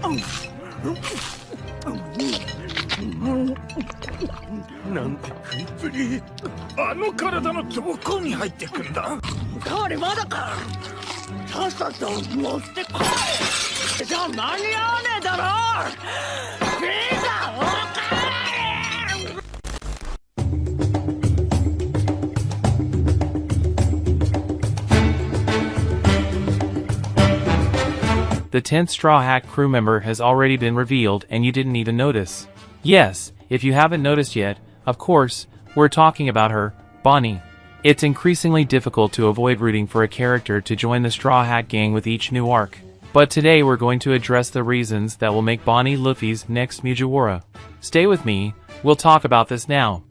なんて食いっぷり。あの体のどこに入ってくんだ。彼まだか。さっさと持ってこい。じゃあ間に合わねえだろ。ピザおかわり。The 10th Straw Hat crew member has already been revealed and you didn't even notice. Yes, if you haven't noticed yet, of course, we're talking about her, Bonney. It's increasingly difficult to avoid rooting for a character to join the Straw Hat gang with each new arc. But today we're going to address the reasons that will make Bonney Luffy's next Mugiwara. Stay with me, we'll talk about this now.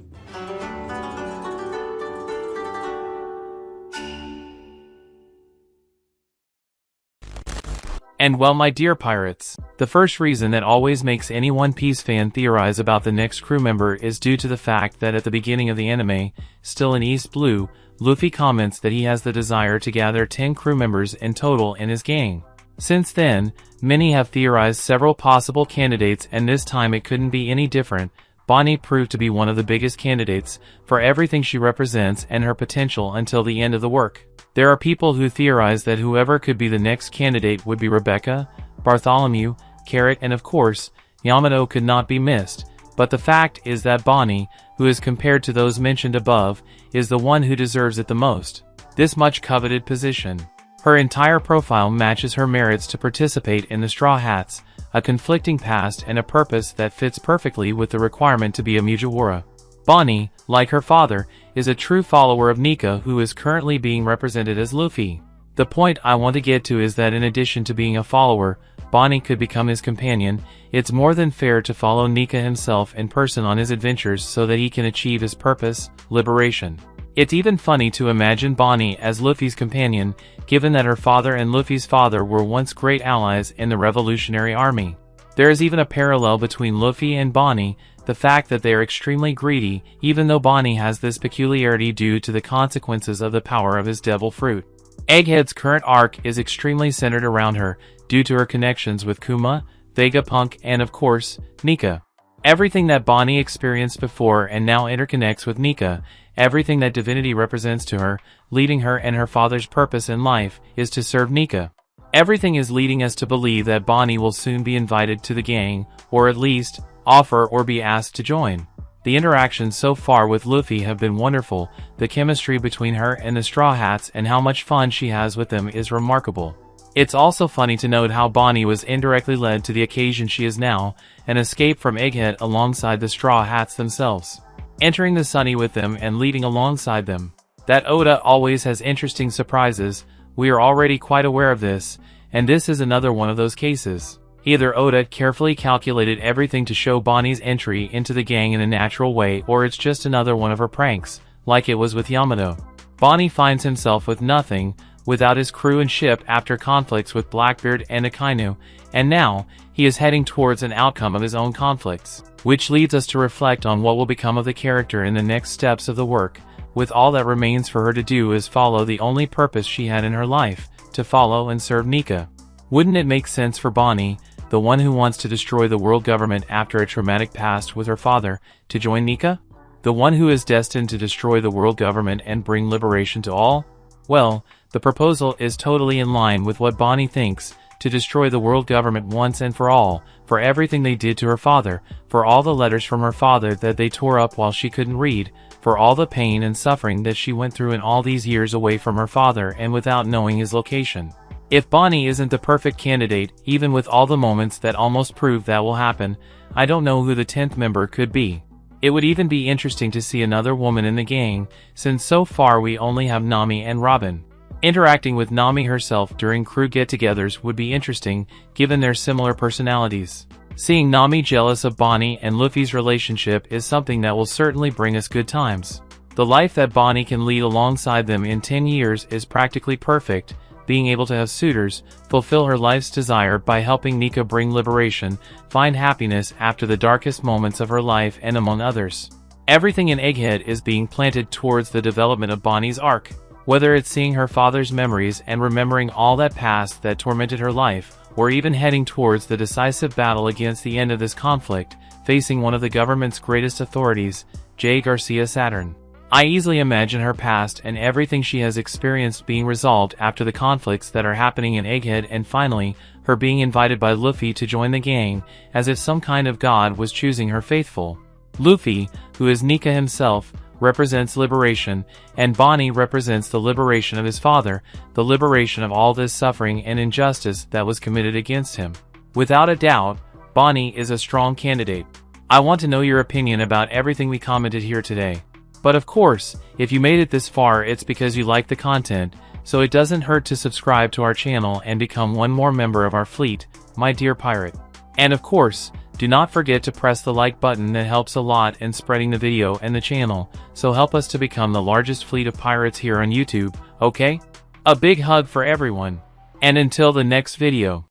And well, my dear pirates, the first reason that always makes any One Piece fan theorize about the next crew member is due to the fact that at the beginning of the anime, still in East Blue, Luffy comments that he has the desire to gather 10 crew members in total in his gang. Since then, many have theorized several possible candidates, and this time it couldn't be any different. Bonney proved to be one of the biggest candidates for everything she represents and her potential until the end of the work. There are people who theorize that whoever could be the next candidate would be Rebecca, Bartholomew, Carrot, and of course, Yamato could not be missed, but the fact is that Bonney, who is compared to those mentioned above, is the one who deserves it the most. This much coveted position. Her entire profile matches her merits to participate in the Straw Hats, a conflicting past and a purpose that fits perfectly with the requirement to be a Mugiwara. Bonney, like her father, is a true follower of Nika, who is currently being represented as Luffy. The point I want to get to is that in addition to being a follower, Bonney could become his companion. It's more than fair to follow Nika himself in person on his adventures so that he can achieve his purpose, liberation. It's even funny to imagine Bonney as Luffy's companion, given that her father and Luffy's father were once great allies in the Revolutionary Army. There is even a parallel between Luffy and Bonney, the fact that they are extremely greedy, even though Bonney has this peculiarity due to the consequences of the power of his devil fruit. Egghead's current arc is extremely centered around her, due to her connections with Kuma, Vegapunk, and of course, Nika. Everything that Bonney experienced before and now interconnects with Nika, everything that divinity represents to her, leading her and her father's purpose in life, is to serve Nika. Everything is leading us to believe that Bonney will soon be invited to the gang, or at least, offer or be asked to join. The interactions so far with Luffy have been wonderful, the chemistry between her and the Straw Hats and how much fun she has with them is remarkable. It's also funny to note how Bonney was indirectly led to the occasion she is now, an escape from Egghead alongside the Straw Hats themselves. Entering the Sunny with them and leading alongside them. That Oda always has interesting surprises, we are already quite aware of this, and this is another one of those cases. Either Oda carefully calculated everything to show Bonney's entry into the gang in a natural way, or it's just another one of her pranks, like it was with Yamato. Bonney finds himself with nothing, without his crew and ship after conflicts with Blackbeard and Akainu, and now, he is heading towards an outcome of his own conflicts. Which leads us to reflect on what will become of the character in the next steps of the work, with all that remains for her to do is follow the only purpose she had in her life, to follow and serve Nika. Wouldn't it make sense for Bonney, the one who wants to destroy the world government after a traumatic past with her father, to join Nika? The one who is destined to destroy the world government and bring liberation to all? Well, the proposal is totally in line with what Bonney thinks, to destroy the world government once and for all, for everything they did to her father, for all the letters from her father that they tore up while she couldn't read, for all the pain and suffering that she went through in all these years away from her father and without knowing his location. If Bonney isn't the perfect candidate, even with all the moments that almost prove that will happen, I don't know who the 10th member could be. It would even be interesting to see another woman in the gang, since so far we only have Nami and Robin. Interacting with Nami herself during crew get-togethers would be interesting, given their similar personalities. Seeing Nami jealous of Bonney and Luffy's relationship is something that will certainly bring us good times. The life that Bonney can lead alongside them in 10 years is practically perfect, being able to have suitors, fulfill her life's desire by helping Nika bring liberation, find happiness after the darkest moments of her life, and among others. Everything in Egghead is being planted towards the development of Bonney's arc. Whether it's seeing her father's memories and remembering all that past that tormented her life, or even heading towards the decisive battle against the end of this conflict, facing one of the government's greatest authorities, J. Garcia Saturn. I easily imagine her past and everything she has experienced being resolved after the conflicts that are happening in Egghead, and finally, her being invited by Luffy to join the gang, as if some kind of god was choosing her faithful. Luffy, who is Nika himself, represents liberation, and Bonney represents the liberation of his father, the liberation of all this suffering and injustice that was committed against him. Without a doubt, Bonney is a strong candidate. I want to know your opinion about everything we commented here today. But of course, if you made it this far, it's because you like the content, so it doesn't hurt to subscribe to our channel and become one more member of our fleet, my dear pirate. And of course, do not forget to press the like button, that helps a lot in spreading the video and the channel, so help us to become the largest fleet of pirates here on YouTube, okay? A big hug for everyone. And until the next video.